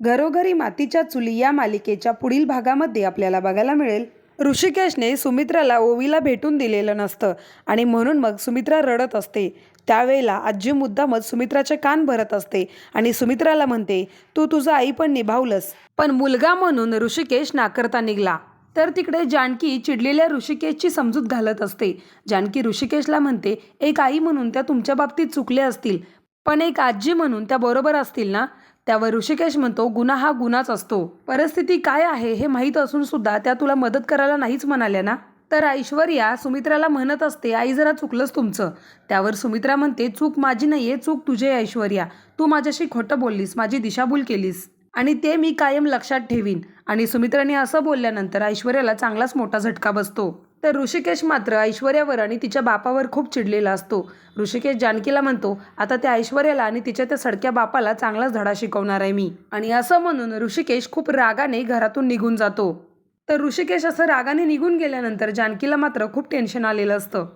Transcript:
घरोघरी मातीच्या चुली या मालिकेच्या पुढील भागामध्ये आपल्याला बघायला मिळेल, ऋषिकेशने सुमित्राला ओवीला भेटून दिलेलं नसतं आणि म्हणून मग सुमित्रा रडत असते. त्यावेळेला आजी मुद्दामच सुमित्राचे कान भरत असते आणि सुमित्राला म्हणते, तू तुझं आई पण निभावलंस, पण मुलगा म्हणून ऋषिकेश नाकारता निघाला. तर तिकडे जानकी चिडलेल्या ऋषिकेशची समजूत घालत असते. जानकी ऋषिकेशला म्हणते, एक आई म्हणून त्या तुमच्या बाबतीत चुकल्या असतील, पण एक आजी म्हणून त्या बरोबर असतील ना? त्यावर ऋषिकेश म्हणतो, गुन्हा हा गुन्हाच असतो. परिस्थिती काय आहे हे माहीत असून सुद्धा त्या तुला मदत करायला नाहीच म्हणाल्या ना? तर ऐश्वर्या सुमित्राला म्हणत असते, आई जरा चुकलंच तुमचं. त्यावर सुमित्रा म्हणते, चूक माझी नाहीये, चूक तुझी आहे ऐश्वर्या. तू माझ्याशी खोटं बोललीस, माझी दिशाभूल केलीस आणि ते मी कायम लक्षात ठेवीन. आणि सुमित्राने असं बोलल्यानंतर ऐश्वर्याला चांगलाच मोठा झटका बसतो. तर ऋषिकेश मात्र ऐश्वर्यावर आणि तिच्या बापावर खूप चिडलेला असतो. ऋषिकेश जानकीला म्हणतो, आता त्या ऐश्वर्याला आणि तिच्या त्या सडक्या बापाला चांगलाच धडा शिकवणार आहे मी. आणि असं म्हणून ऋषिकेश खूप रागाने घरातून निघून जातो. तर ऋषिकेश असं रागाने निघून गेल्यानंतर जानकीला मात्र खूप टेन्शन आलेलं असतं.